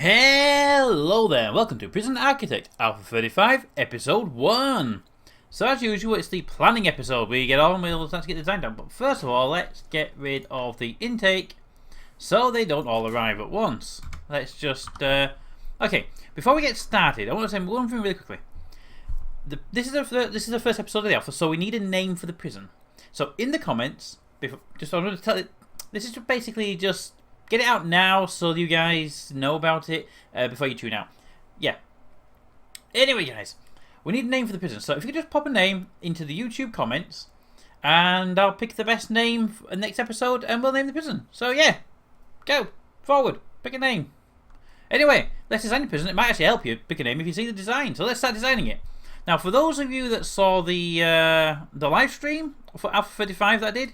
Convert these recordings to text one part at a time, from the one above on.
Hello there, welcome to Prison Architect Alpha 35 Episode 1. So as usual, it's the planning episode where you get on with let's get the design done. But first of all, let's get rid of the intake so they don't all arrive at once. Let's just... okay, before we get started, I want to say one thing really quickly. This is the first episode of the Alpha, so we need a name for the prison. So in the comments, I'm going to tell it, this is basically just... get it out now so you guys know about it before you tune out. Yeah. Anyway, guys, we need a name for the prison. So if you could just pop a name into the YouTube comments, and I'll pick the best name for the next episode, and we'll name the prison. So yeah, go forward, pick a name. Anyway, let's design the prison. It might actually help you pick a name if you see the design. So let's start designing it. Now, for those of you that saw the live stream for Alpha 35 that I did,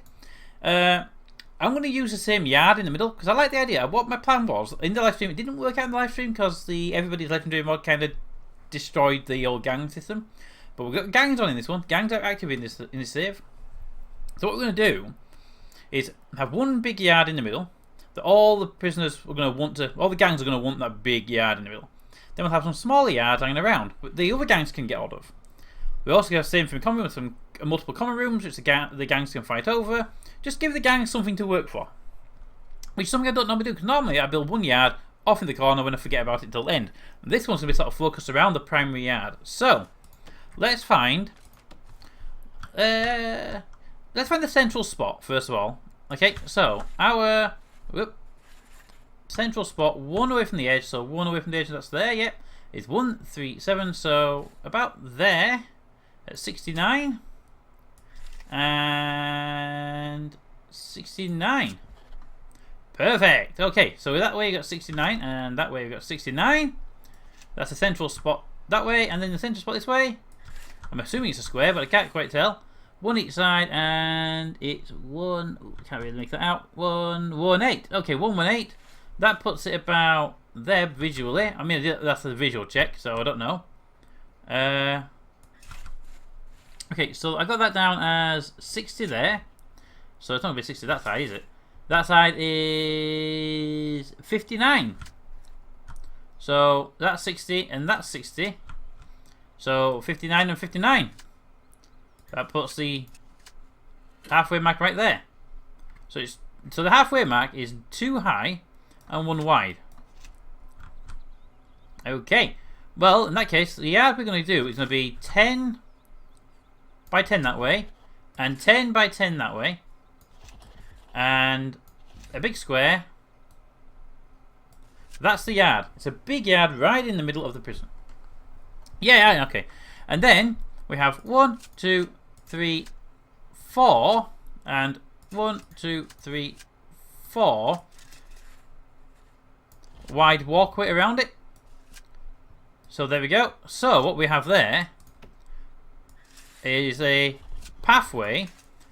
I'm going to use the same yard in the middle because I like the idea. What my plan was in the live stream, it didn't work out in the live stream because the Everybody's Legendary mod kind of destroyed the old gang system. But we've got gangs on in this one. Gangs are active in this save. So what we're going to do is have one big yard in the middle that all the prisoners are going to want to. All the gangs are going to want that big yard in the middle. Then we'll have some smaller yards hanging around, but the other gangs can get out of. We also have the same thing common with some multiple common rooms, which the gangs can fight over. Just give the gangs something to work for. Which is something I don't normally do, because normally I build one yard off in the corner when I forget about it until the end. And this one's going to be sort of focused around the primary yard. So, let's find the central spot, first of all. Okay, so, our central spot, one away from the edge, so one away from the edge, that's there, yep. It's 1, 3, 7, so about there at 69. And 69. Perfect. Okay, so that way you got 69, and that way we got 69. That's the central spot that way, and then the central spot this way. I'm assuming it's a square, but I can't quite tell. One each side, and it's one. Ooh, can't really make that out. 118. Okay, 118. That puts it about there visually. I mean, that's a visual check, so I don't know. Okay, so I got that down as 60 there. So it's not going to be 60 that side, is it? That side is 59. So that's 60 and that's 60. So 59 and 59. That puts the halfway mark right there. So the halfway mark is 2 high and 1 wide. Okay. Well, in that case, the yard we're going to do is going to be 10 by 10 that way, and 10 by 10 that way, and a big square. That's the yard. It's a big yard right in the middle of the prison. Yeah, okay. And then we have 1, 2, 3, 4, and 1, 2, 3, 4 wide walkway around it. So there we go. So what we have there is a pathway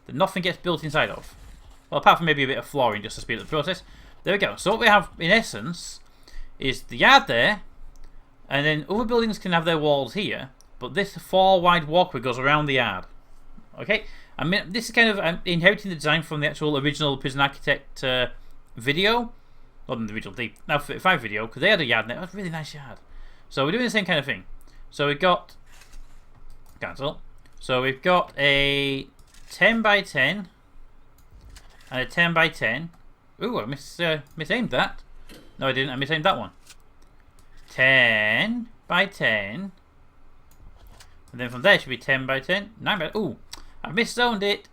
that nothing gets built inside of. Well, apart from maybe a bit of flooring just to speed up the process. There we go. So what we have in essence is the yard there, and then other buildings can have their walls here, but this 4 wide walkway goes around the yard. Okay? I mean, this is kind of I'm inheriting the design from the actual original Prison Architect video. Not the original, the Now 35 video, because they had a yard in there. It was a really nice yard. So we're doing the same kind of thing. So we've got... cancel. So we've got a 10 by 10 and a 10 by 10. Ooh, I misaimed that. No, I didn't. I misaimed that one. 10 by 10. And then from there it should be 10 by 10. 9 by... Ooh, I've miszoned it.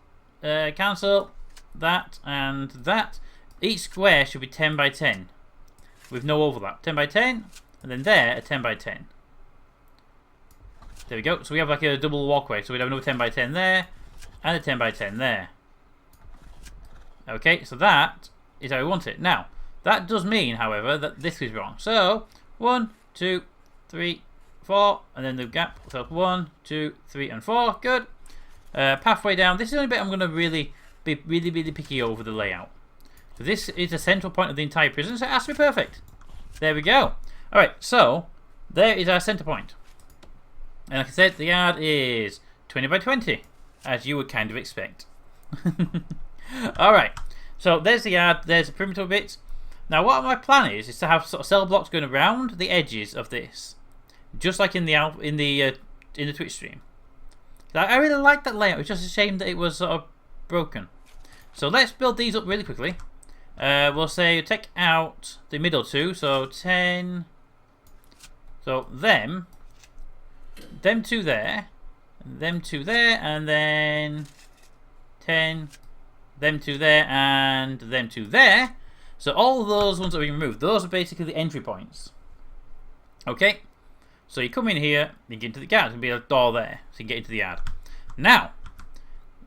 Cancel that and that. Each square should be 10 by 10 with no overlap. 10 by 10, and then there a 10 by 10. There we go. So we have like a double walkway. So we'd have another 10 by 10 there, and a 10 by 10 there. Okay, so that is how we want it. Now, that does mean, however, that this is wrong. So 1, 2, 3, 4, and then the gap. So 1, 2, 3, and 4. Good. Pathway down. This is the only bit I'm going to really be really picky over the layout. So this is the central point of the entire prison, so it has to be perfect. There we go. Alright, so there is our center point. And like I said, the yard is 20 by 20, as you would kind of expect. Alright, so there's the yard, there's the perimeter bits. Now, what my plan is to have sort of cell blocks going around the edges of this, just like in the Twitch stream. I really like that layout. It's just a shame that it was sort of broken. So let's build these up really quickly. We'll say take out the middle two, so 10. So them two there, them two there, and then 10, them two there, and them two there. So all those ones that we removed, those are basically the entry points. Okay, so you come in here, you get into the yard, there'll be a door there, so you can get into the yard. Now,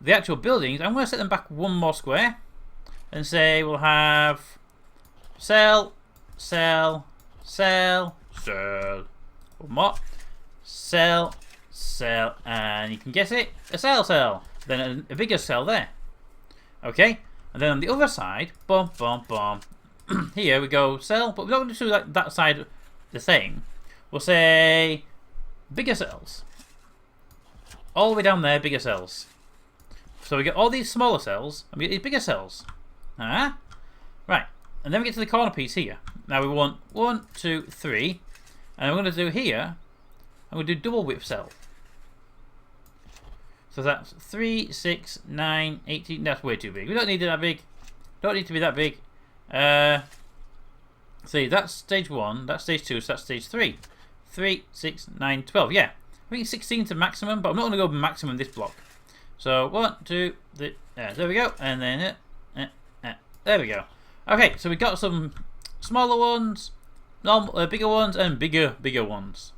the actual buildings, I'm going to set them back one more square, and say we'll have cell, cell, cell, cell, one more, cell, cell, and you can guess it, a cell, cell, then a bigger cell there. Okay, and then on the other side, boom, boom, boom, here we go, cell, but we're not going to do like that side the same. We'll say bigger cells. All the way down there, bigger cells. So we get all these smaller cells, and we get these bigger cells. Right, and then we get to the corner piece here. Now we want 1, 2, 3, and I'm going to do here, I'm going to do double width cell. So that's 3, 6, 9, 18. That's way too big. We don't need it that big. Don't need to be that big. See, that's stage 1, that's stage 2, so that's stage 3. 3, 6, 9, 12. Yeah, I think 16 to maximum, but I'm not going to go maximum this block. So 1, 2, 3, there we go, and then there we go. Okay, so we got some smaller ones, bigger ones, and bigger ones.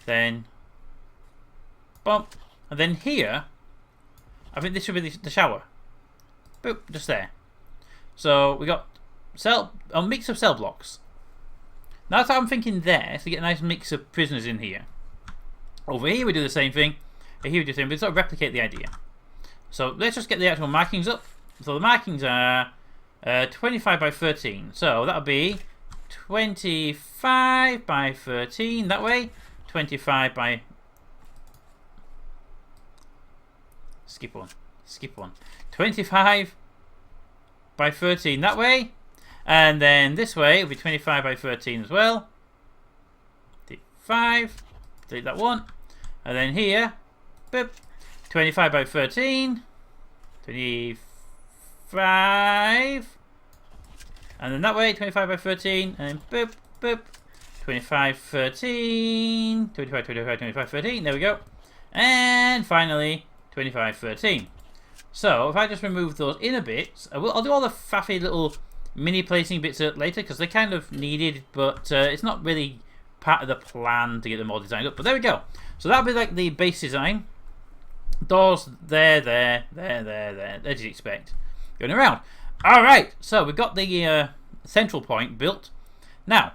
Then bump, and then here, I think this should be the shower. Boop, just there. So we got a mix of cell blocks. Now that's how I'm thinking there, so you get a nice mix of prisoners in here. Over here we do the same thing. Here we do the same thing, we sort of replicate the idea. So let's just get the actual markings up. So the markings are 25 by 13. So that'll be 25 by 13 that way. 25 by... Skip one. 25 by 13 that way. And then this way it'll be 25 by 13 as well. 5. Delete that one. And then here, boop, 25 by 13. 25. And then that way, 25 by 13. And then boop, boop. 25, 13. 25, 25, 25, 13. There we go. And finally, 25, 13. So if I just remove those inner bits, I'll do all the faffy little mini placing bits later because they're kind of needed, but it's not really part of the plan to get them all designed up. But there we go. So that'll be like the base design. Doors there, as you'd expect. Going around. Alright, so we've got the central point built. Now,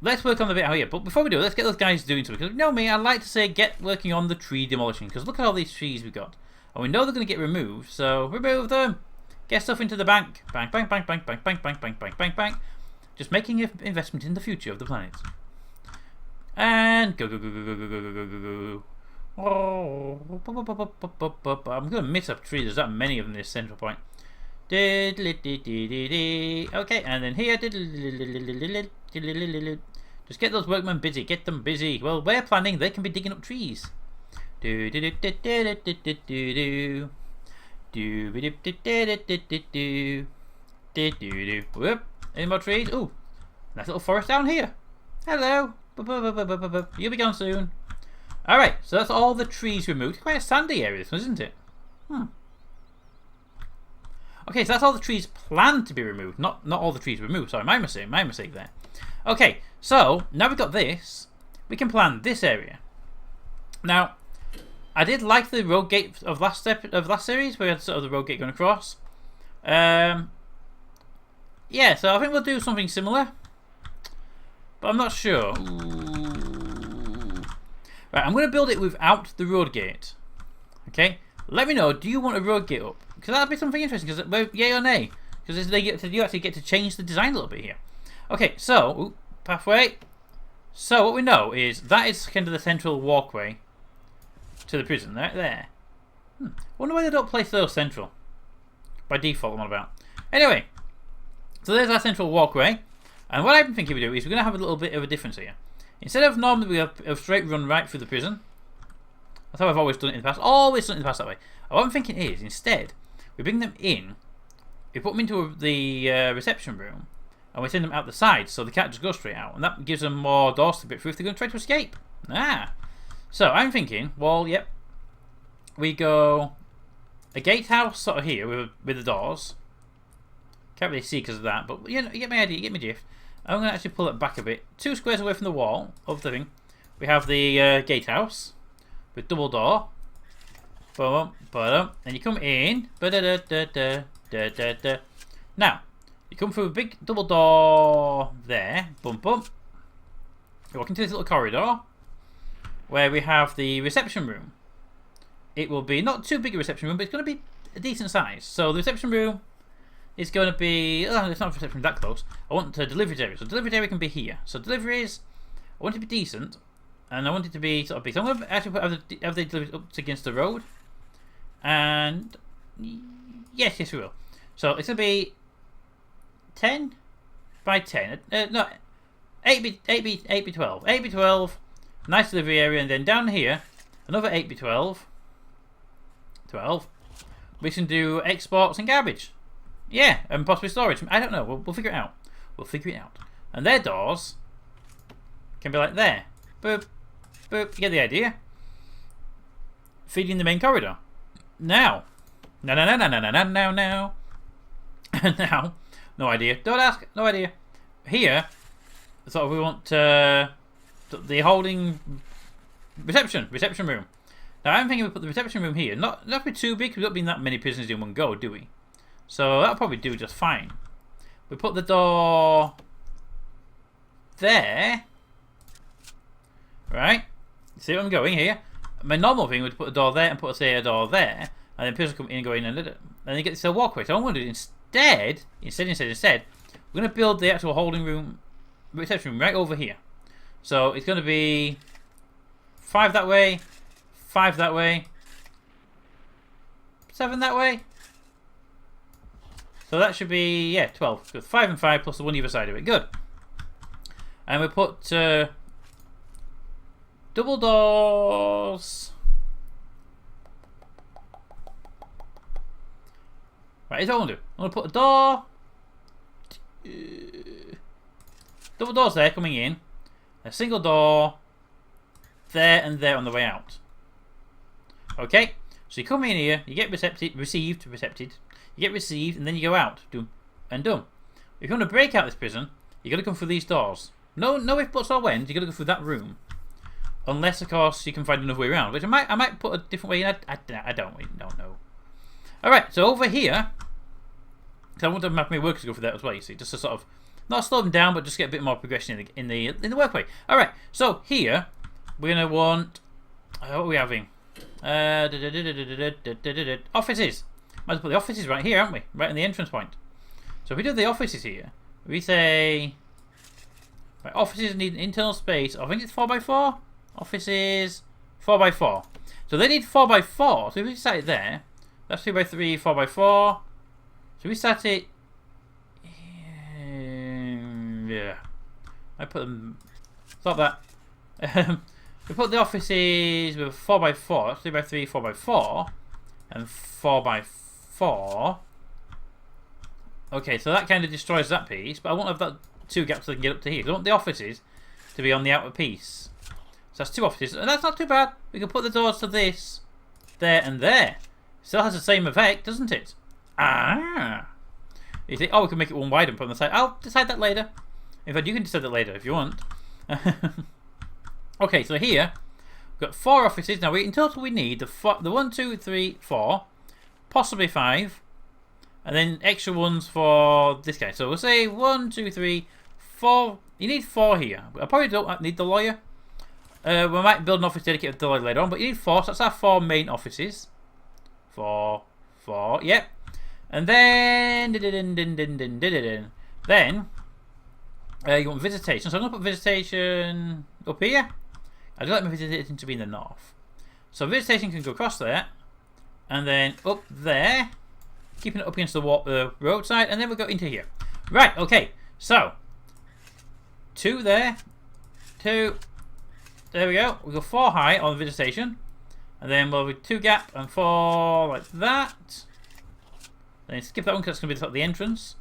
let's work on the bit out here. But before we do, let's get those guys doing something. Because you know me, I like to say get working on the tree demolition. Because look at all these trees we've got. And we know they're going to get removed, so remove them. Get stuff into the bank. Bank, bank, bank, bank, bank, bank, bank, bank, bank, bank, bank. Just making an investment in the future of the planet. And go, go, go, go, go, go, go, go, go, go. Oh, I'm going to miss up trees. There's that many of them in this central point. Okay, and then here. Just get those workmen busy. Get them busy. Well, we're planning. They can be digging up trees. Whoop. Any more trees? Ooh, nice little forest down here. Hello. You'll be gone soon. Alright, so that's all the trees removed. Quite a sandy area, this one, isn't it? Okay, so that's all the trees planned to be removed. Not all the trees removed. Sorry, my mistake there. Okay, so now we've got this, we can plan this area. Now, I did like the road gate of last series, where we had sort of the road gate going across. Yeah, so I think we'll do something similar, but I'm not sure. Right, I'm going to build it without the road gate. Okay, let me know. Do you want a road gate up? Because that'll be something interesting. Because yay or nay? Because you actually get to change the design a little bit here. Okay, so pathway. So what we know is that is kind of the central walkway to the prison. There. Wonder why they don't place those central by default. I'm on about. Anyway, So there's our central walkway. And what I'm thinking we do is we're going to have a little bit of a difference here. Instead of normally we have a straight run right through the prison. That's how I've always done it in the past. Always done it in the past that way. What I'm thinking is, instead, we bring them in, we put them into the reception room, and we send them out the side so they can't just go straight out. And that gives them more doors to bit through if they're going to try to escape. So I'm thinking, well, yep, we go a gatehouse sort of here with the doors. Can't really see because of that, but you know, you get my idea, you get my drift. I'm going to actually pull it back a bit. 2 squares away from the wall of the thing. We have the gatehouse with double door. Boom, boom, and you come in. Now, you come through a big double door there. Boom, boom. You walk into this little corridor where we have the reception room. It will be not too big a reception room, but it's going to be a decent size. So the reception room is going to be, oh, it's not a reception that close. I want a delivery area. So delivery area can be here. So deliveries, I want it to be decent, and I want it to be sort of big. So I'm going to actually have the deliveries up against the road. And yes, we will. So it's going to be 10 by 10. No, 8x12. 8x12. Nice delivery area, and then down here, another 8x12. 12. We can do exports and garbage. Yeah, and possibly storage. I don't know. We'll figure it out. We'll figure it out. And their doors can be like there. Boop, boop. You get the idea. Feeding the main corridor. Now. No. Now. No idea. Don't ask. No idea. Here, sort of we want the holding reception room. Now I'm thinking we put the reception room here. Not be too big because we don't be in that many prisoners in one go, do we? So that'll probably do just fine. We put the door there. Right? See where I'm going here? My normal thing would put a door there and put, say, a door there. And then prisoners come in and go in and then you get this walkway. So I'm going to do instead, we're going to build the actual holding room, reception room right over here. So it's going to be 5 that way, 5 that way, 7 that way. So that should be, yeah, 12. Good. 5 and 5 plus the one either side of it. Good. And we put double doors. Right, here's what I'm going to do. I'm going to put a door. Double doors there coming in. A single door there and there on the way out. Okay? So you come in here, you get received, you get received, and then you go out. Done. And done. If you want to break out this prison, you got to come through these doors. No if, buts, or whens. You got to go through that room. Unless, of course, you can find another way around, which I might put a different way in. I don't know. All right, so over here, because I want to have my workers go for that as well. You see, just to sort of not slow them down, but just get a bit more progression in the workway. All right, so here we're gonna want what are we having? Offices. Might as well put the offices right here, aren't we? Right in the entrance point. So if we do the offices here, we say right, offices need an internal space. I think it's 4x4. Offices 4x4. So they need 4x4. So if we set it there, that's 2x3, 4x4. So we set it. Yeah. I put them. Stop that. We put the offices with 4x4. 3x3, 4x4, and 4x4. Okay, so that kind of destroys that piece, but I won't have that 2 gaps so they can get up to here. So I want the offices to be on the outer piece. So that's 2 offices, and that's not too bad. We can put the doors to this, there, and there. Still has the same effect, doesn't it? Ah. You think, oh, we can make it one wider and put it on the side. I'll decide that later. In fact, you can decide that later if you want. Okay, so here we've got 4 offices. Now, in total, we need the 1, 2, 3, 4, possibly 5, and then extra ones for this guy. So we'll say 1, 2, 3, 4. You need 4 here. I probably don't need the lawyer. We might build an office dedicated to the lawyer later on, but you need 4. So that's our 4 main offices. 4, yep. And then you want visitation. So I'm going to put visitation up here. I'd like my visitation to be in the north. So visitation can go across there, and then up there, keeping it up against the roadside, and then we'll go into here. Right, okay. So, 2 there. 2. There we go. We go 4 high on the visitation. And then we'll have 2 gap and 4 like that. Then skip that one because it's going to be sort of the entrance.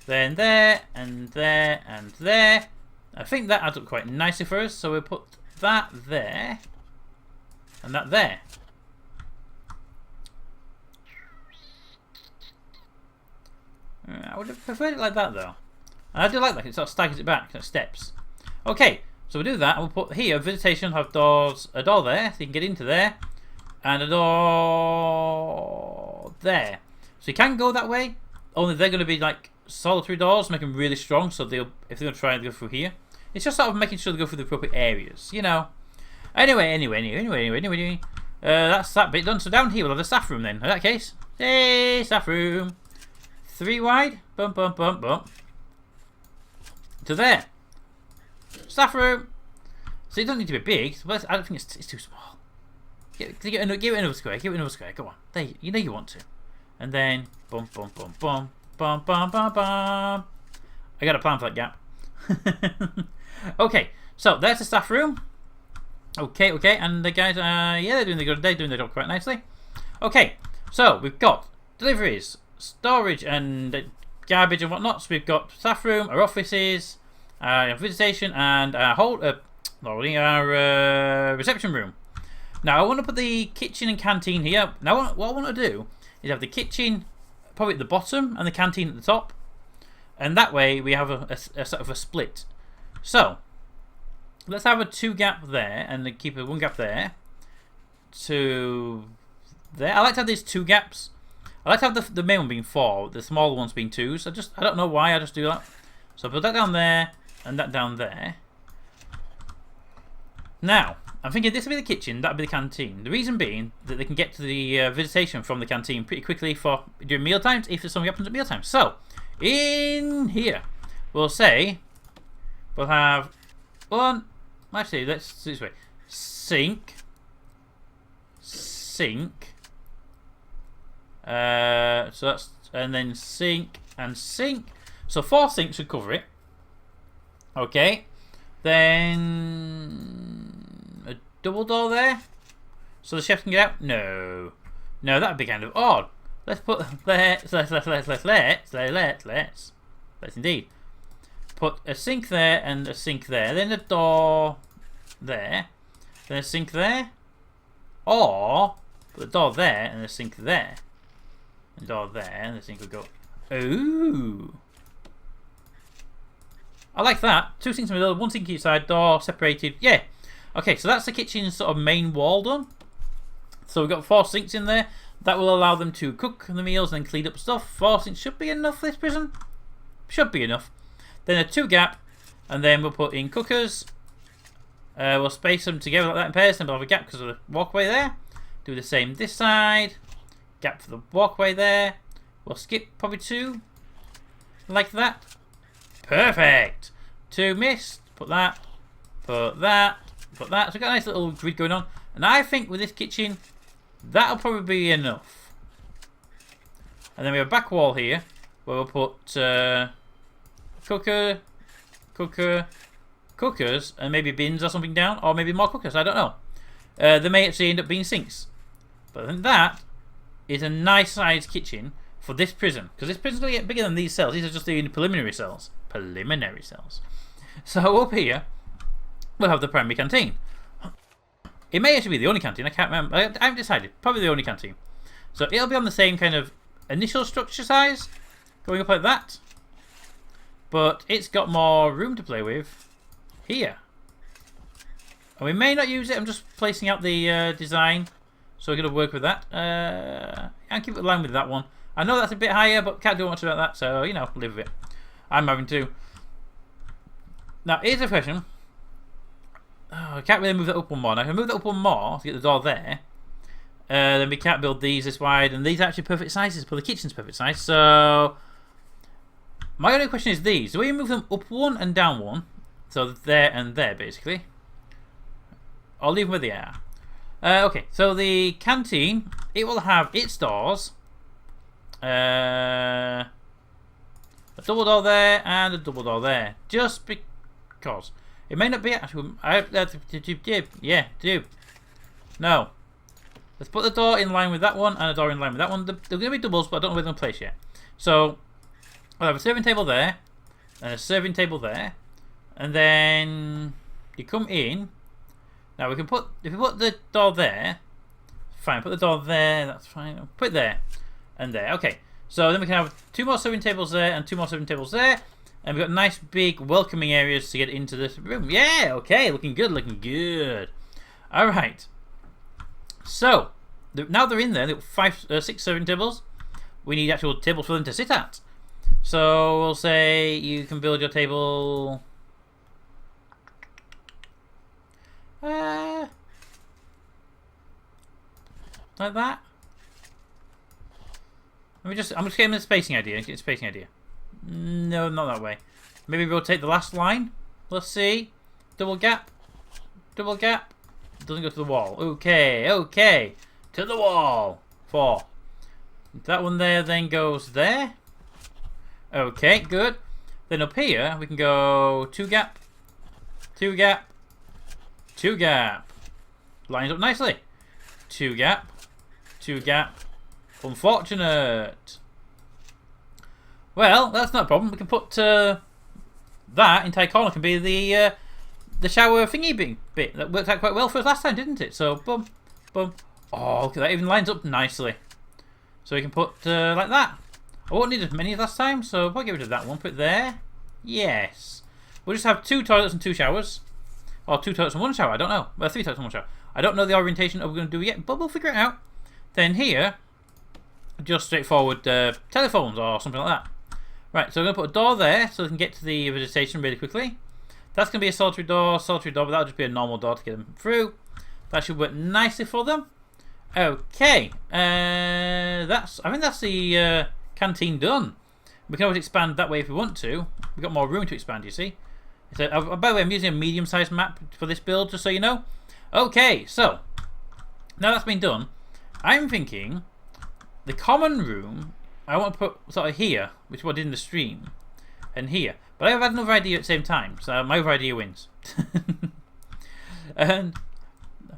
Then there, and there, and there. I think that adds up quite nicely for us. So we'll put that there. And that there. I would have preferred it like that though. And I do like that, it sort of staggers it back, it steps. Okay, so we'll do that, and we'll put here, visitation, have doors, a door there, so you can get into there, and a door there. So you can go that way, only they're going to be like solitary doors, make them really strong, so they'll, if they're going to try and go through here. It's just sort of making sure they go through the appropriate areas, you know. Anyway. That's that bit done. So down here we'll have the staff room then. In that case, hey, staff room. 3 wide, bump. To there. Staff room. So it doesn't need to be big. But I don't think it's too small. Give it another square. Give it another square. Go on. There, you know you want to. And then bum. I got a plan for that gap. Okay. So there's the staff room. Okay. And the guys, yeah, they're doing their job quite nicely. Okay. So we've got deliveries, storage and garbage and whatnot. So we've got staff room, our offices, visitation, and our reception room. Now I want to put the kitchen and canteen here. Now what I want to do is have the kitchen probably at the bottom and the canteen at the top, and that way we have a sort of a split. So let's have a 2 gap there and then keep a 1 gap there. To there. I like to have these 2 gaps. I like to have the main one being 4, the smaller ones being 2s. I don't know why, I just do that. So put that down there and that down there. Now, I'm thinking this will be the kitchen, that will be the canteen. The reason being that they can get to the visitation from the canteen pretty quickly for during meal times if there's something happens at meal times. So, in here, we'll say we'll have one. Actually, let's do it this way: sink. So that's, and then sink and sink. So 4 sinks should cover it. Okay. Then a double door there, so the chef can get out. No, that'd be kind of odd. Let's put let's indeed put a sink there and a sink there. Then a door there, then a sink there, or put a door there and a sink there. The door there, and the sink would go. Ooh, I like that. 2 sinks in the middle, 1 sink each side, door separated. Yeah. Okay, so that's the kitchen's sort of main wall done. So we've got 4 sinks in there. That will allow them to cook the meals and clean up stuff. 4 sinks should be enough for this prison. Should be enough. Then a 2 gap, and then we'll put in cookers. We'll space them together like that in pairs, and we'll have a gap because of the walkway there. Do the same this side. Gap for the walkway there. We'll skip probably 2. Like that. Perfect. 2 missed. Put that. Put that. Put that. So we've got a nice little grid going on. And I think with this kitchen, that'll probably be enough. And then we have a back wall here where we'll put cookers, and maybe bins or something down, or maybe more cookers. I don't know. They may actually end up being sinks. But then that is a nice sized kitchen for this prison, because this prison's going to get bigger than these cells. These are just the preliminary cells. So up here we'll have the primary canteen. It may actually be the only canteen, I can't remember. I haven't decided. Probably the only canteen. So it'll be on the same kind of initial structure size, going up like that, but it's got more room to play with here. And we may not use it. I'm just placing out the design, so we're going to work with that. I'll keep it in line with that one. I know that's a bit higher, but can't do much about that, so, you know, live with it. I'm having to. Now, here's a question. Oh, I can't really move that up one more. Now, if I move that up one more to get the door there, then we can't build these this wide, and these are actually perfect sizes, but the kitchen's perfect size, so my only question is these. Do we move them up 1 and down 1? So there and there, basically. I'll leave them where they are. Okay, so the canteen, it will have its doors A double door there and a double door there. Just because. It may not be actually. Yeah, do. No. Let's put the door in line with that one and a door in line with that one. They're going to be doubles, but I don't know where they're going to place yet. So, I'll have a serving table there and a serving table there. And then you come in. Now we can put, if we put the door there, fine, put the door there, that's fine. Put it there and there. Okay. So then we can have 2 more serving tables there and 2 more serving tables there. And we've got nice big welcoming areas to get into this room. Yeah, okay, looking good, looking good. Alright. So, now they're in there, they've got 6 serving tables. We need actual tables for them to sit at. So we'll say you can build your table... like that. I'm just getting a spacing idea. No, not that way. Maybe rotate the last line. Let's see. Double gap. Double gap. Doesn't go to the wall. Okay, okay. To the wall. 4. That one there then goes there. Okay, good. Then up here we can go 2 gap. 2 gap. 2 gap. Lines up nicely. 2 gap. 2 gap. Unfortunate. Well, that's not a problem. We can put that entire corner can be the shower thingy bit. That worked out quite well for us last time, didn't it? So, boom, boom. Oh, look at that. Even lines up nicely. So we can put like that. I won't need as many as last time, so I'll get rid of that one. Put it there. Yes. We'll just have 2 toilets and 2 showers. Or 2 toilets and 1 shower. I don't know. Well, 3 toilets and 1 shower. I don't know the orientation that we're going to do yet, but we'll figure it out. Then here, just straightforward telephones or something like that. Right, so we're going to put a door there so we can get to the visitation really quickly. That's going to be a solitary door, but that'll just be a normal door to get them through. That should work nicely for them. Okay, I think that's the canteen done. We can always expand that way if we want to. We've got more room to expand, you see. So, by the way, I'm using a medium-sized map for this build, just so you know. Okay, so, now that's been done, I'm thinking the common room, I want to put sort of here, which is what I did in the stream, and here. But I've had another idea at the same time, so my other idea wins. And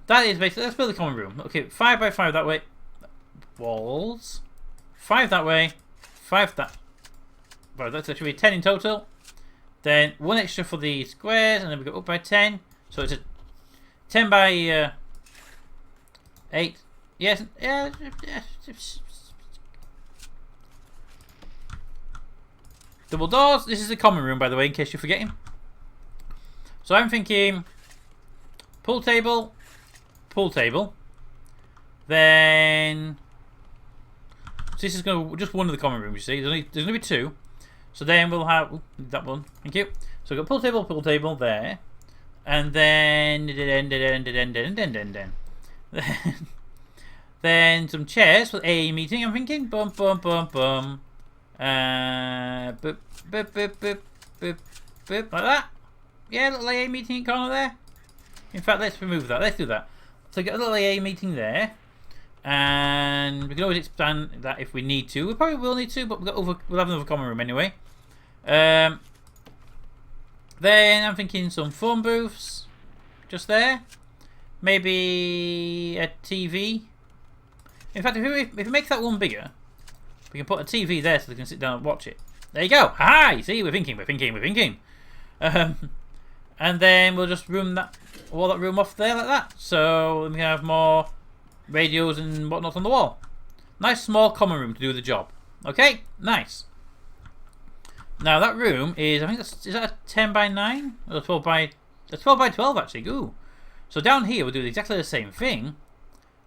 that is basically, let's build a common room. Okay, 5 by 5 that way. Walls. 5 that way. 5 that. Well, that's actually 10 in total. Then 1 extra for the squares, and then we go up by 10. So it's a 10 by 8. Yes, yeah. Double doors. This is the common room, by the way, in case you're forgetting. So I'm thinking pool table, then so this is going to just one of the common rooms. You see, there's going to be 2. So then we'll have that one. Thank you. So we've got pool table there, and then then some chairs for AA meeting. I'm thinking bum bum bum bum. Boop, boop, boop, boop, boop, boop, like that. Yeah, little AA meeting in corner there. In fact, let's remove that. Let's do that. So get a little AA meeting there, and we can always expand that if we need to. We probably will need to, but we'll have another common room anyway. Then I'm thinking some phone booths, just there. Maybe a TV. In fact, if we make that one bigger, we can put a TV there so they can sit down and watch it. There you go. Ha! You see, we're thinking. And then we'll just wall that room off there like that. So we can have more radios and whatnot on the wall. Nice small common room to do the job. Okay, nice. Now that room is, I think is that a 10 by 9 or 12 by 12 actually. Ooh. So down here we'll do exactly the same thing.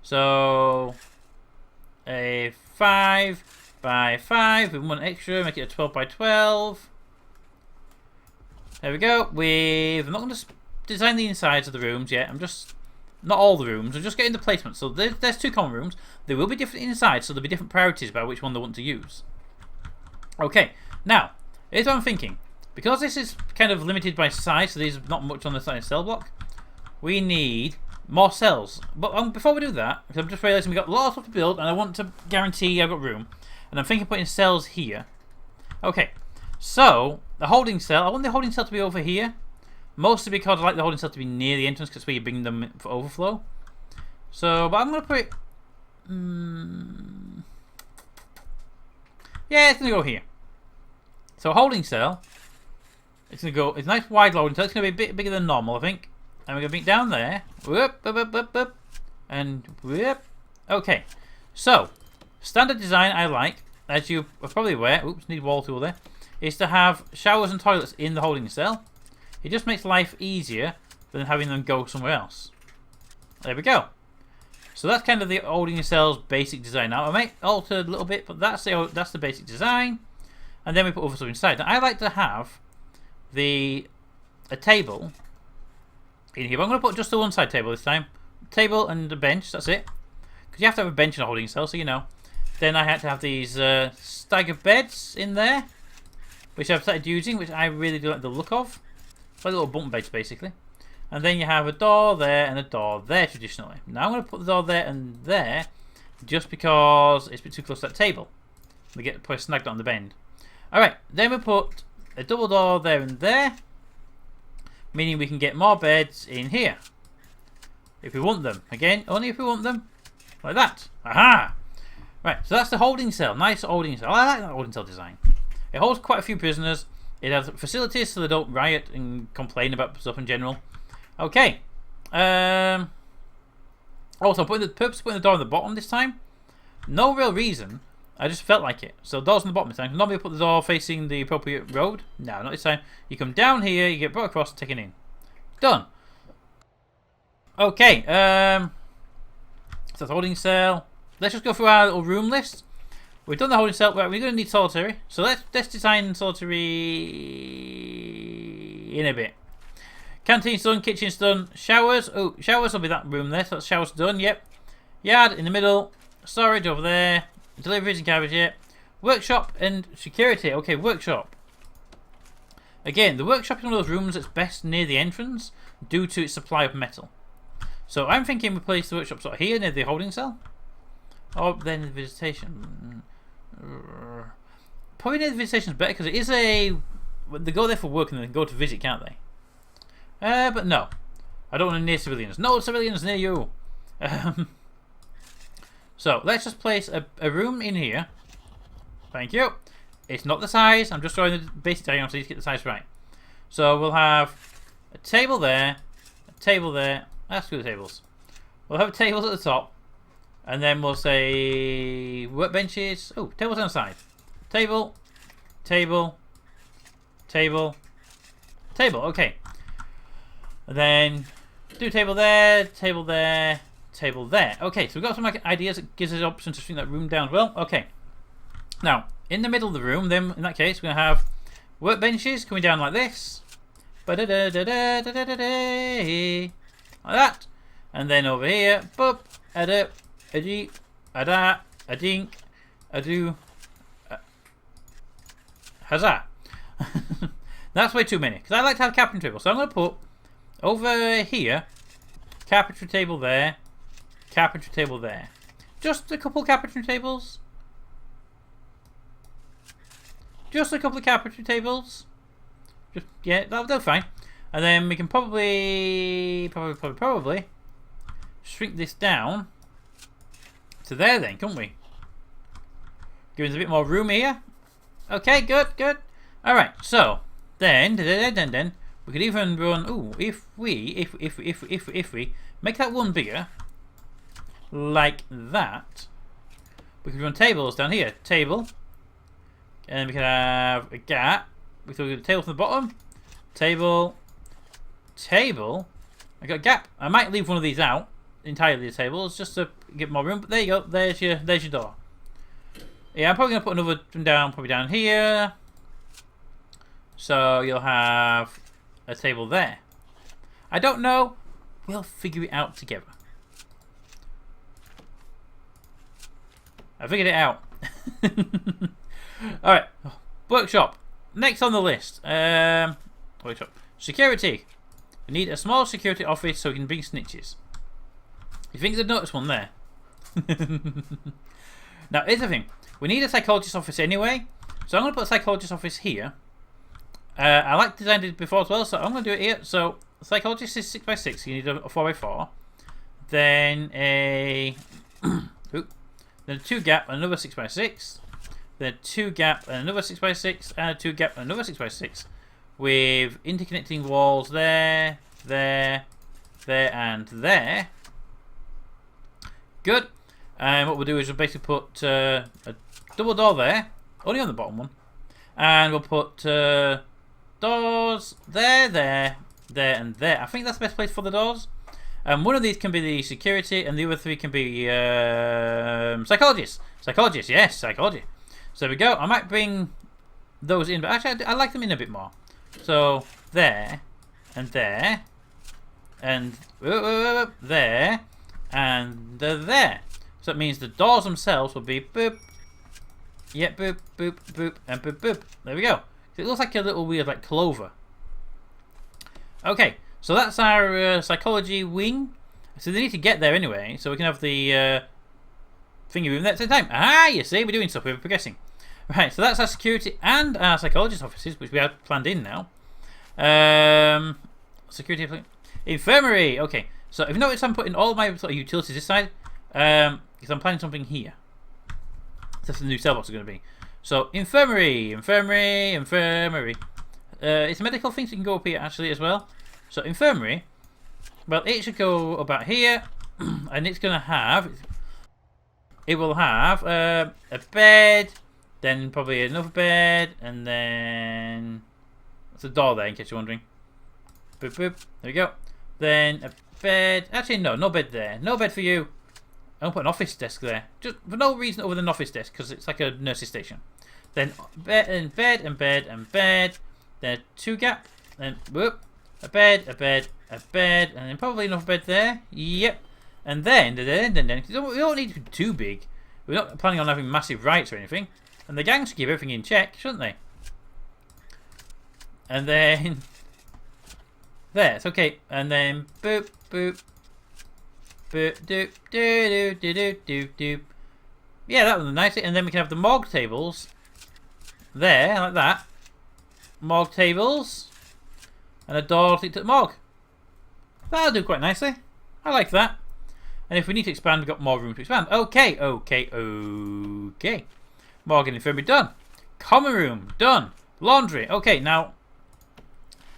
So a 5 by 5 with 1 extra, make it a 12 by 12. There we go. I'm not going to design the insides of the rooms yet. Not all the rooms. I'm just getting the placement. So there's 2 common rooms. They will be different inside, so there'll be different priorities about which one they want to use. Okay. Now, here's what I'm thinking. Because this is kind of limited by size, so there's not much on the side cell block, we need more cells. But before we do that, because I'm just realising we've got a lot of stuff to build, and I want to guarantee I've got room. And I'm thinking of putting cells here. Okay. So, the holding cell, I want the holding cell to be over here. Mostly because I like the holding cell to be near the entrance, because where you bring them for overflow. So, but I'm going to put it... yeah, it's going to go here. So, holding cell, it's going to go... it's a nice wide holding cell. It's going to be a bit bigger than normal, I think. And we're going to bring it down there. Whoop, whoop, whoop, whoop, whoop. And whoop. Okay. So, standard design I like, as you are probably aware... oops, need wall tool there. Is to have showers and toilets in the holding cell. It just makes life easier than having them go somewhere else. There we go. So that's kind of the holding cell's basic design. Now I might alter a little bit, but that's the basic design. And then we put other stuff inside. Now I like to have a table in here. But I'm going to put just the one side table this time. Table and a bench. That's it. Because you have to have a bench in a holding cell, so you know. Then I had to have these stagger beds in there, which I've started using, which I really do like the look of. It's like little bunk beds, basically. And then you have a door there and a door there, traditionally. Now I'm going to put the door there and there, just because it's a bit too close to that table. We get probably snagged on the bend. Alright, then we put a double door there and there, meaning we can get more beds in here. If we want them. Again, only if we want them. Like that. Aha! Right, so that's the holding cell. Nice holding cell. I like that holding cell design. It holds quite a few prisoners. It has facilities so they don't riot and complain about stuff in general. Okay. Also, the purpose of putting the door on the bottom this time, no real reason. I just felt like it. So doors on the bottom this time. Normally put the door facing the appropriate road. No, not this time. You come down here, you get brought across, taken in. Done. Okay. So that's holding cell. Let's just go through our little room list. We've done the holding cell. Right, we're going to need solitary. So let's design solitary in a bit. Canteen's done, kitchen's done, showers. Oh, showers will be that room there. So that's showers done. Yep. Yard in the middle. Storage over there. Deliveries and carriage. Yep. Workshop and security. Okay, workshop. Again, the workshop is one of those rooms that's best near the entrance due to its supply of metal. So I'm thinking we place the workshop sort of here near the holding cell. Or then the visitation. Probably near the visitation is better because it is a... they go there for work and then go to visit, can't they? But no. I don't want to near civilians. No civilians near you! So, let's just place a room in here. Thank you. It's not the size. I'm just drawing the basic diagram so you get the size right. So, we'll have a table there. A table there. That's two tables. We'll have tables at the top. And then we'll say workbenches. Oh, tables on the side. Table. Table. Table. Table. Okay. And then do table there, table there, table there. Okay, so we've got some ideas that gives us an option to shrink that room down as well. Okay. Now, in the middle of the room, then in that case, we're going to have workbenches coming down like this. Like that. And then over here, boop, a deep, a da, a dink, a do, huzzah. That's way too many, because I like to have a carpentry table. So I'm going to put over here, carpentry table there, carpentry table there. Just a couple carpentry tables. Just a couple of carpentry tables. Just, yeah, that'll fine. And then we can probably shrink this down to there then, can't we? Give us a bit more room here. Okay, good. Alright, so then we could even run if we make that one bigger like that, we could run tables down here. Table. And we can have a gap. We can do the table from the bottom. Table. Table. I got a gap. I might leave one of these out entirely, the tables, just to get more room. But there you go. There's your door. Yeah, I'm probably gonna put another one down, probably down here. So you'll have a table there. I don't know. We'll figure it out together. I figured it out. Alright. Workshop. Next on the list. Workshop. Security. We need a small security office so we can bring snitches. You think they'd notice one there? Now, here's the thing. We need a psychologist's office anyway. So I'm going to put a psychologist's office here. I like the design I did before as well, so I'm going to do it here. So psychologist is 6x6, so you need a 4x4. Then a then a 2 gap, another 6x6. Then a 2 gap, another 6x6, and a 2 gap, another 6x6, with interconnecting walls there, there, there, and there. Good. And what we'll do is we'll basically put a double door there, only on the bottom one, and we'll put doors there, there, there, and there. I think that's the best place for the doors. One of these can be the security, and the other 3 can be psychologists. Psychologists, yes, psychology. So there we go. I might bring those in, but actually I like them in a bit more. So there, and there, and there, and there. So that means the doors themselves will be boop, yeah, boop, boop, boop, and boop, boop. There we go. It looks like a little weird, like clover. Okay, so that's our psychology wing. So they need to get there anyway, so we can have the thingy room there at the same time. Ah, you see, we're doing stuff, we're progressing. Right, so that's our security and our psychologist offices, which we have planned in now. Security, infirmary. Okay, so if you notice, I'm putting all of my sort of utilities this side, because I'm planning something here. That's the new cell box is going to be. So infirmary, infirmary, infirmary. It's a medical thing, so you can go up here actually as well. So infirmary, well, it should go about here, and it's going to have, it will have a bed, then probably another bed, and then there's a door there in case you're wondering. Boop, boop. There we go. Then a bed. Actually, no bed there. No bed for you. I'll put an office desk there, just for no reason other than office desk, because it's like a nurse's station. Then bed and bed and bed and bed. Then a 2 gap. Then whoop. A bed, a bed, a bed, and then probably another bed there. Yep. And then we don't need to be too big. We're not planning on having massive rights or anything. And the gang should keep everything in check, shouldn't they? And then there, it's okay. And then boop, boop, boop, doop, doo, doo, doo, doo, doo, doo. Yeah, that was nice. And then we can have the morgue tables there, like that. Morgue tables. And a door to the morgue. That'll do quite nicely. I like that. And if we need to expand, we've got more room to expand. Okay, okay, okay. Morgue and infirmary done. Common room done. Laundry. Okay, now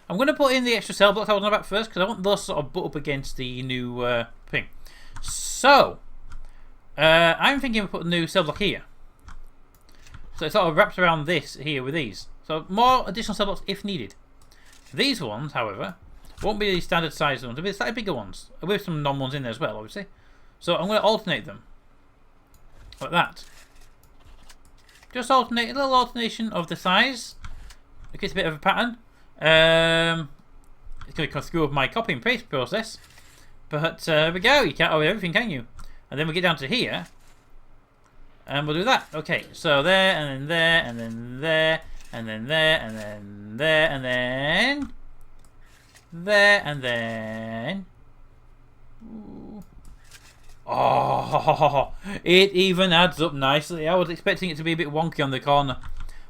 I'm going to put in the extra cell blocks I was on about first, because I want those sort of butt up against the new thing. So I'm thinking of putting a new cell block here. So it sort of wraps around this here with these. So more additional cell blocks if needed. These ones, however, won't be the standard size ones. They'll be the slightly bigger ones, with some non ones in there as well, obviously. So I'm going to alternate them like that. Just alternate, a little alternation of the size. It gets a bit of a pattern. It's going to screw up my copy and paste process, but there we go. You can't have everything, can you? And then we get down to here, and we'll do that. Okay, so there, and then there, and then there, and then there, and then there, and then there, and then. Ooh. Oh, it even adds up nicely. I was expecting it to be a bit wonky on the corner.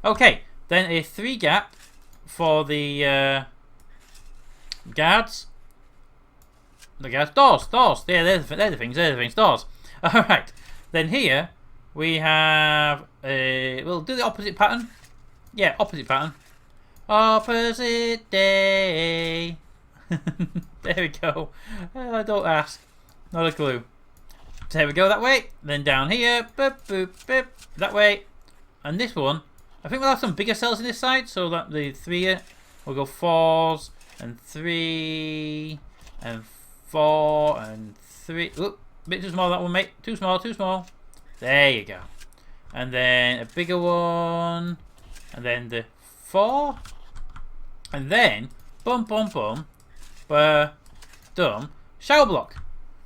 Okay, then a 3 gap for the guards. The guards, doors. Yeah, they're the things, doors. All right. Then here we have we'll do the opposite pattern. Yeah, opposite pattern. Opposite day. There we go. Don't ask. Not a clue. So here we go that way. Then down here. Boop, boop, boop. That way. And this one, I think we'll have some bigger cells in this side, so that the 3 here will go 4s and 3 and 4 and 3. Oop, a bit too small that one, mate. Too small, too small. There you go. And then a bigger one. And then the 4. And then, bum, bum, bum. Dum. Shower block.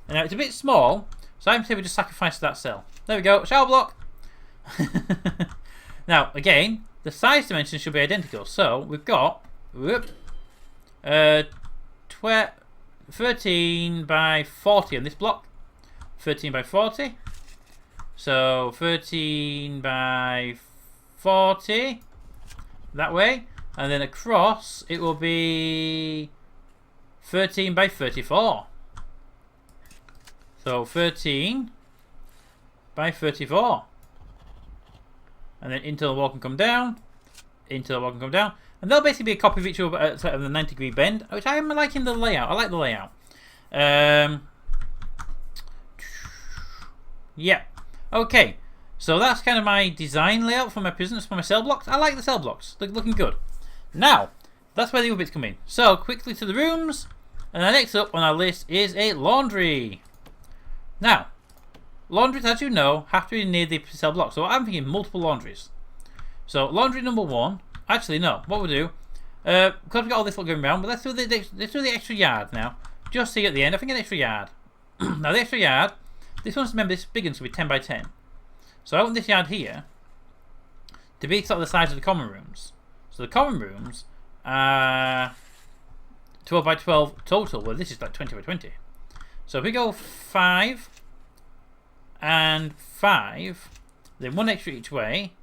And now it's a bit small, so I'm saying we just sacrifice that cell. There we go. Shower block. Now, again, the size dimensions should be identical. So we've got 13 by 40 on this block. 13 by 40. So 13 by 40 that way. And then across, it will be 13 by 34. So 13 by 34. And then into the wall can come down. Into the wall can come down. And they'll basically be a copy of each other at the 90-degree bend, which I am liking the layout. I like the layout. Yeah. Okay. So that's kind of my design layout for my prisons, for my cell blocks. I like the cell blocks. They're looking good. Now, that's where the other bits come in. So, quickly to the rooms. And the next up on our list is a laundry. Now, laundries, as you know, have to be near the cell block. So I'm thinking multiple laundries. So, laundry number 1. Actually, no. What we'll do, because we've got all this lot going around, but let's do the extra yard now. Just see at the end, I think an extra yard. Now, the extra yard, this one's, remember, this big one's going to be 10 by 10. So I want this yard here to be sort of the size of the common rooms. So the common rooms are 12 by 12 total. Well, this is like 20 by 20. So if we go 5 and 5, then one extra each way.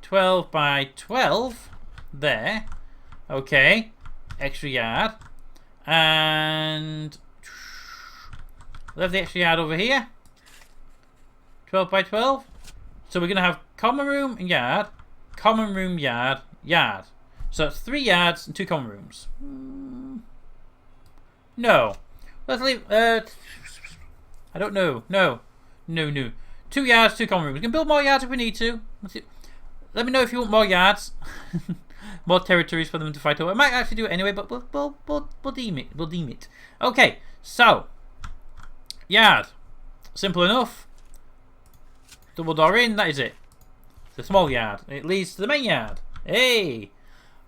12 by 12 there. Okay. Extra yard. And we'll have the extra yard over here. 12 by 12. So we're going to have common room and yard, common room, yard, yard. So it's 3 yards and 2 common rooms. No. Let's leave. I don't know. No. 2 yards, 2 common rooms. We can build more yards if we need to. Let me know if you want more yards. More territories for them to fight over. I might actually do it anyway, but we'll deem it. We'll deem it. Okay. So. Yard. Simple enough. Double door in, that is it. It's a small yard. It leads to the main yard. Hey!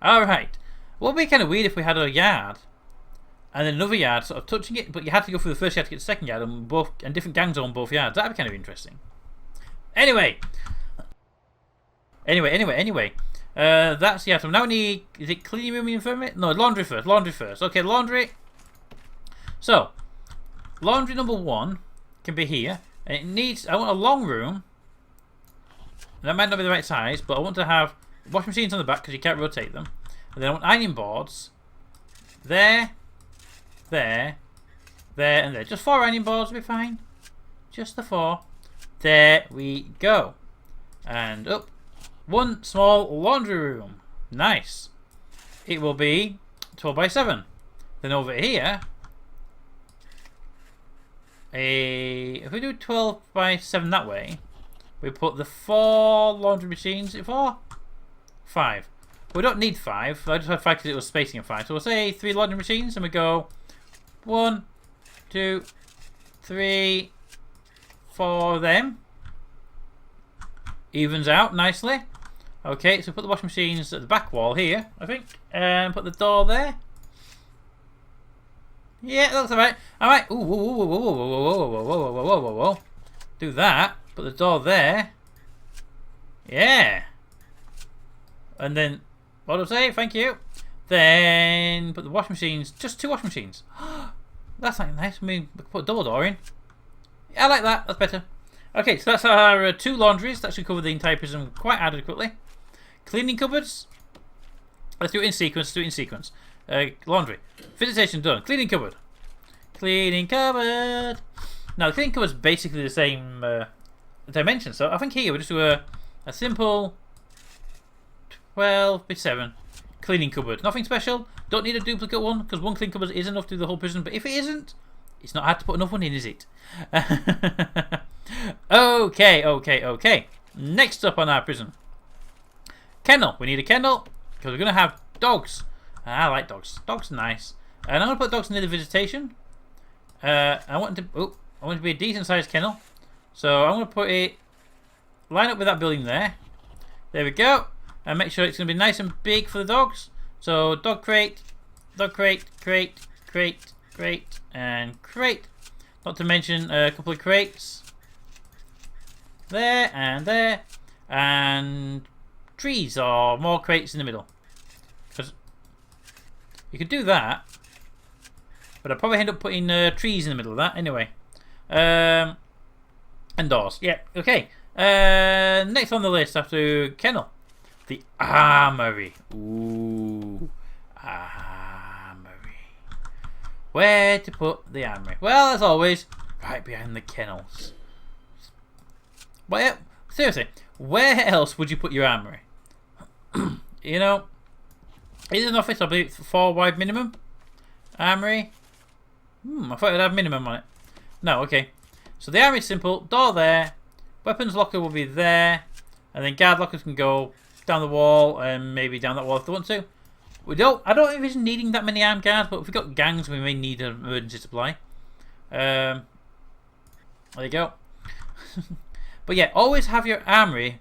Alright. What would be kind of weird if we had a yard and then another yard sort of touching it, but you had to go through the first yard to get the second yard and different gangs on both yards. That'd be kind of interesting. Anyway. That's the yard. So now we need, is it cleaning room in the infirmary? No, laundry first. Laundry first. Okay, laundry. So, laundry number 1 can be here. And it needs, I want a long room. That might not be the right size, but I want to have washing machines on the back because you can't rotate them. And then I want ironing boards. There, and there. Just 4 ironing boards will be fine. Just the 4. There we go. And up. 1 small laundry room. Nice. It will be 12 by 7. Then over here, if we do 12 by 7 that way, we put the 4 laundry machines. Is it 4? 5. We don't need 5. I just had 5 because it was spacing of 5. So we'll say 3 laundry machines and we go 1, 2, 3, 4 of them. Evens out nicely. Okay, so put the washing machines at the back wall here, I think. And put the door there. Yeah, that looks alright. Alright. Ooh, whoa. Do that. Put the door there. Yeah. And then, what do I say? Thank you. Then put the washing machines, just 2 washing machines. That's like nice. I mean, we can put a double door in. Yeah, I like that. That's better. Okay, so that's our 2 laundries. That should cover the entire prison quite adequately. Cleaning cupboards. Let's do it in sequence. Laundry. Visitation done. Cleaning cupboard. Now, the cleaning cupboard's basically the same dimension. So I think here we'll just do a simple 12 by 7 cleaning cupboard. Nothing special. Don't need a duplicate one because 1 cleaning cupboard is enough to do the whole prison. But if it isn't, it's not hard to put another one in, is it? Okay. Next up on our prison. Kennel. We need a kennel because we're going to have dogs. I like dogs. Dogs are nice. And I'm going to put dogs near the visitation. I want it to be a decent sized kennel. So I'm going to put it, line up with that building there. There we go. And make sure it's going to be nice and big for the dogs. So dog crate, crate, and crate. Not to mention a couple of crates. There and there. And trees or more crates in the middle. Because you could do that. But I'll probably end up putting trees in the middle of that anyway. And doors. Yeah, okay. Next on the list after kennel. The Armory. Ooh. Armory. Where to put the Armory? Well, as always, right behind the kennels. Well, seriously, where else would you put your Armory? You know, is an office, I believe it's 4 wide minimum. Armory. I thought it would have minimum on it. No, okay. So the Armory is simple. Door there. Weapons locker will be there. And then guard lockers can go down the wall and maybe down that wall if they want to. I don't envision needing that many armed guards, but if we've got gangs, we may need an emergency supply. There you go. But yeah, always have your Armory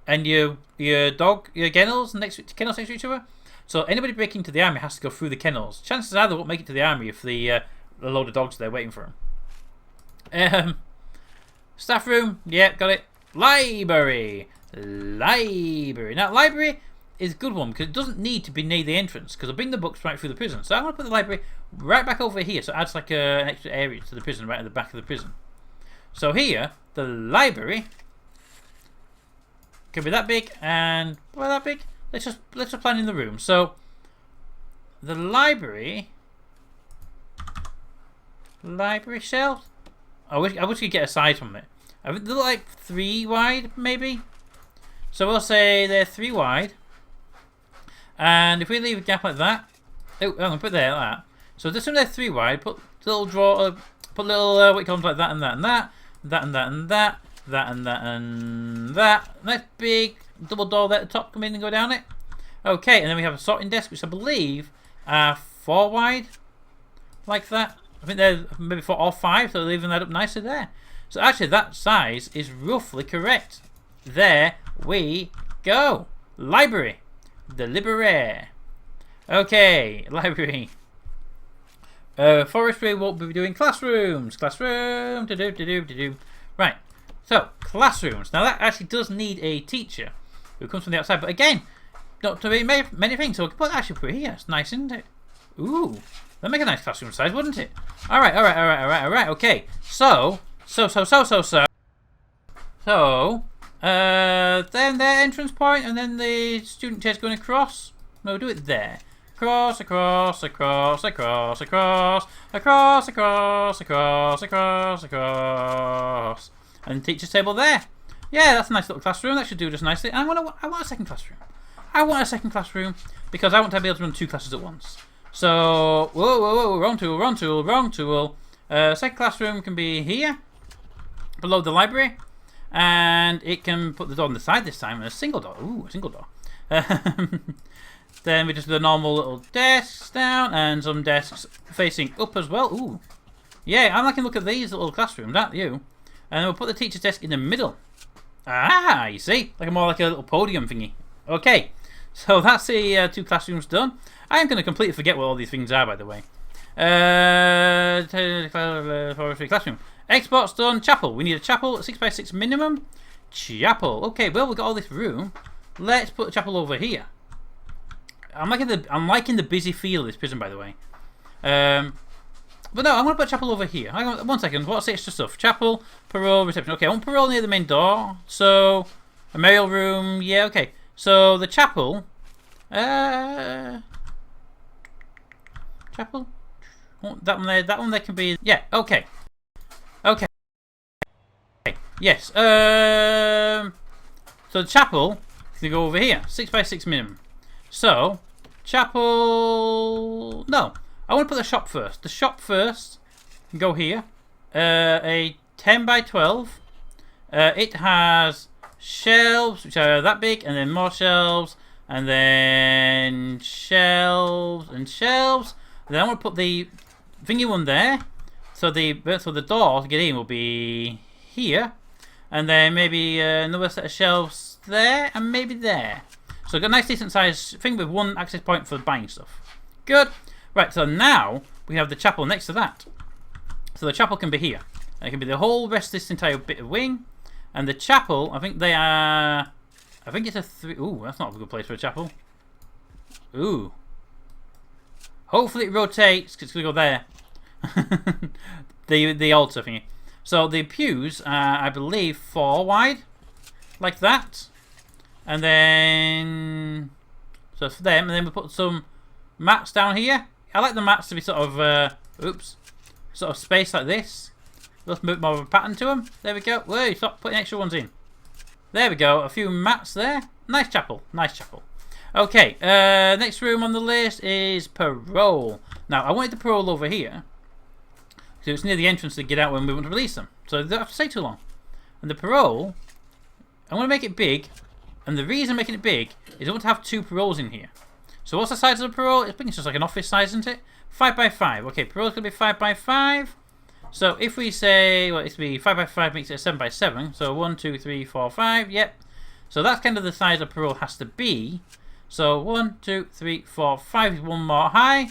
and your kennels next to each other. So anybody breaking into the Armory has to go through the kennels. Chances are they won't make it to the Armory if the load of dogs are there waiting for them. Staff room, yeah, got it. Library. Now, library is a good one because it doesn't need to be near the entrance because I'll bring the books right through the prison. So I'm going to put the library right back over here, so it adds like an extra area to the prison, right at the back of the prison. So here, the library could be that big and that big. Let's just plan in the room. So the library shelves. I wish we could get a size from it. I think they're like 3 wide, maybe. So we'll say they're 3 wide. And if we leave a gap like that, I'm gonna put there like that. So this one they're 3 wide. Put little drawer, put little what you call them like that and that and that, that and that and that, that and that and that. Nice big double door there at the top. Come in and go down it. Okay, and then we have a sorting desk, which I believe are 4 wide, like that. I think they're maybe 4 or 5, so they're leaving that up nicely there. So actually, that size is roughly correct. There we go. Library. The library. Okay, library. Forestry won't be doing classrooms. Classroom. To-do. Right. So, classrooms. Now, that actually does need a teacher who comes from the outside. But again, not to be many things. So, we can put actually put it here. It's nice, isn't it? Ooh. That'd make a nice classroom size, wouldn't it? Alright. Okay. So, then their entrance point, and then the student chair's going across. No, we'll do it there. Across. And teacher's table there. Yeah, that's a nice little classroom. That should do just nicely. And I want a second classroom. I want a second classroom because I want to be able to run 2 classes at once. So, whoa, wrong tool. Second classroom can be here, below the library, and it can put the door on the side this time, and a single door. Ooh, a single door. Then we just do the normal little desks down, and some desks facing up as well. Ooh, yeah, I'm liking look at these little classrooms, aren't you? And we'll put the teacher's desk in the middle. Ah, you see, more like a little podium thingy. Okay, so that's the 2 classrooms done. I'm going to completely forget what all these things are, by the way. Forestry classroom. Export's done. Chapel. We need a chapel. 6x6 minimum. Chapel. Okay, well, we've got all this room. Let's put the chapel over here. I'm liking the busy feel of this prison, by the way. But no, I'm going to put a chapel over here. Hang on, 1 second. What's the extra stuff? Chapel, parole, reception. Okay, I want parole near the main door. So, a mail room. Yeah, okay. So, the chapel. Chapel? Oh, that one there can be. Yeah, okay. Yes. So, the chapel can go over here. 6x6 minimum. So, chapel. No. I want to put the shop first. The shop first can go here. A 10x12. It has shelves, which are that big, and then more shelves, and then shelves and shelves. And then I want to put the thingy one there. So the door to get in will be here, and then maybe another set of shelves there, and maybe there. So I've got a nice decent size thing with 1 access point for buying stuff. Good. Right, so now we have the chapel next to that. So the chapel can be here. And it can be the whole rest of this entire bit of wing. And the chapel, I think it's a 3. Ooh, that's not a good place for a chapel. Ooh. Hopefully it rotates, because it's going to go there. the altar thingy. So the pews are, I believe, 4 wide. Like that. And then... So for them, and then we'll put some mats down here. I like the mats to be sort of... sort of spaced like this. Let's put more of a pattern to them. There we go. Whoa, stop putting extra ones in. There we go. A few mats there. Nice chapel. Nice chapel. Okay, next room on the list is Parole. Now, I wanted the Parole over here. So it's near the entrance to get out when we want to release them. So they don't have to stay too long. And the Parole, I want to make it big. And the reason I'm making it big is I want to have 2 Paroles in here. So what's the size of the Parole? I think it's just like an office size, isn't it? 5 by 5. Okay, Parole's going to be 5 by 5. So if we say, well, it's be 5 by 5 makes it a 7 by 7. So 1, 2, 3, 4, 5. Yep. So that's kind of the size a Parole has to be. So 1, 2, 3, 4, 5 is one more high.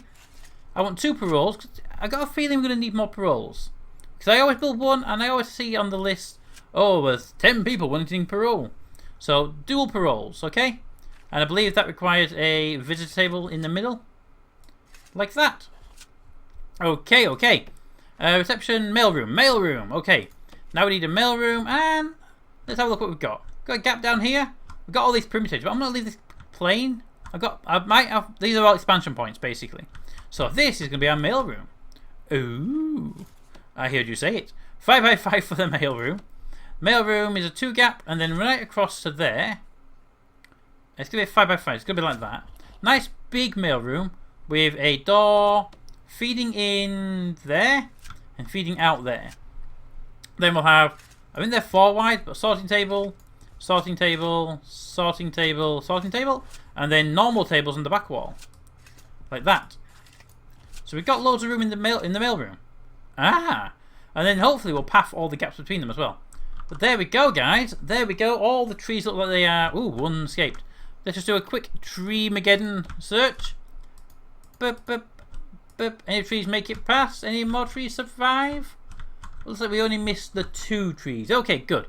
I want 2 Paroles. I got a feeling we're going to need more Paroles. Because I always build one and I always see on the list, oh, there's 10 people wanting Parole. So dual Paroles, okay? And I believe that requires a visitor table in the middle. Like that. Okay, okay. Reception, mailroom. Okay. Now we need a mailroom and let's have a look what we've got. Got a gap down here. We've got all these primitives, but I'm going to leave this plain. I might have, these are all expansion points basically. So this is going to be our mailroom. Ooh. I heard you say it. 5 by 5 for the mailroom. Mailroom is a 2 gap and then right across to there. It's going to be a 5 by 5. It's going to be like that. Nice big mailroom with a door feeding in there and feeding out there. Then we'll have, I think they're 4 wide, but sorting table, sorting table, sorting table, sorting table, and then normal tables on the back wall. Like that. So we've got loads of room in the mailroom. Ah! And then hopefully we'll path all the gaps between them as well. But there we go, guys. There we go. All the trees look like they are... Ooh, one escaped. Let's just do a quick Tree-mageddon search. Boop, boop, boop. Any trees make it past? Any more trees survive? Looks like we only missed the 2 trees. Okay, good.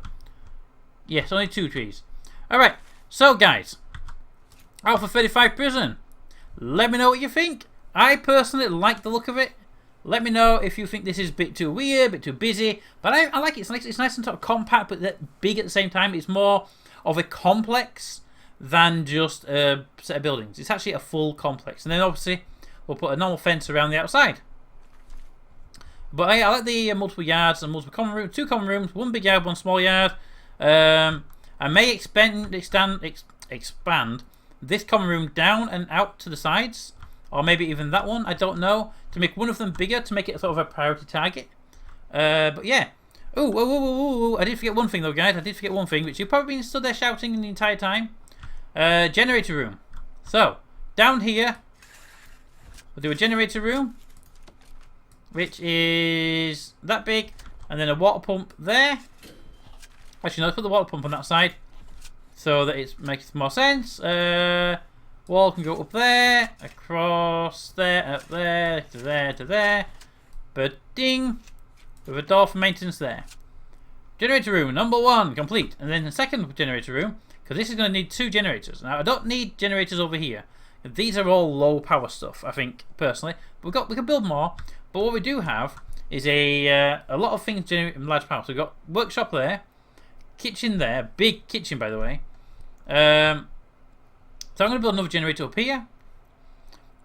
Yes, only 2 trees. Alright, so guys. Alpha 35 Prison. Let me know what you think. I personally like the look of it. Let me know if you think this is a bit too weird, a bit too busy. But I like it. It's nice and sort of compact, but big at the same time. It's more of a complex than just a set of buildings. It's actually a full complex. And then obviously, we'll put a normal fence around the outside. But I like the multiple yards and multiple common rooms. 2 common rooms, 1 big yard, 1 small yard. I may expand this common room down and out to the sides. Or maybe even that one, I don't know. To make one of them bigger, to make it sort of a priority target. But yeah. Ooh, I did forget one thing though, guys. I did forget one thing, which you've probably been stood there shouting the entire time. Generator room. So, down here, we'll do a generator room. Which is that big. And then a water pump there. Actually, no, let's put the water pump on that side. So that it makes more sense. Wall can go up there, across there, up there, to there, to there. But ding! With a door for maintenance there. Generator room, number 1, complete. And then the second generator room, because this is going to need 2 generators. Now, I don't need generators over here. These are all low power stuff, I think, personally. But we can build more. But what we do have is a lot of things generating large power. So we've got workshop there, kitchen there, big kitchen by the way. So I'm going to build another generator up here.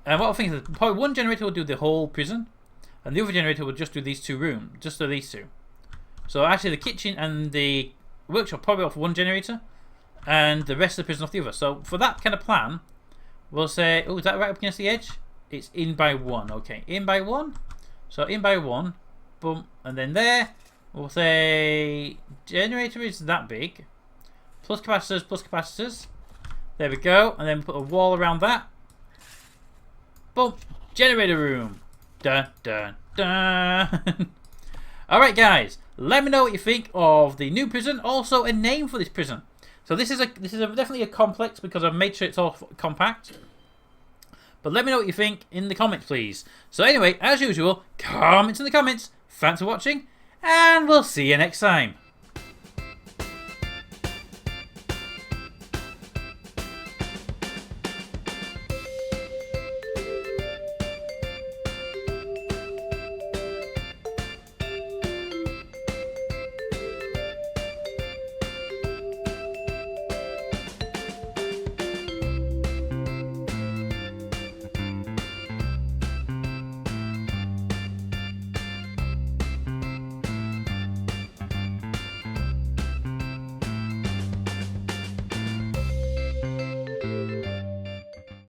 And what I think is probably one generator will do the whole prison. And the other generator will just do these 2 rooms. Just do these 2. So actually the kitchen and the workshop probably off one generator. And the rest of the prison off the other. So for that kind of plan, we'll say... Oh, is that right up against the edge? It's in by 1. Okay, in by 1. So in by 1. Boom. And then there. We'll say... Generator is that big. Plus capacitors, plus capacitors. There we go, and then put a wall around that. Boom! Generator room. Dun dun dun. Alright guys, let me know what you think of the new prison. Also a name for this prison. So this is definitely a complex because I've made sure it's all compact. But let me know what you think in the comments please. So anyway, as usual, comments in the comments. Thanks for watching, and we'll see you next time.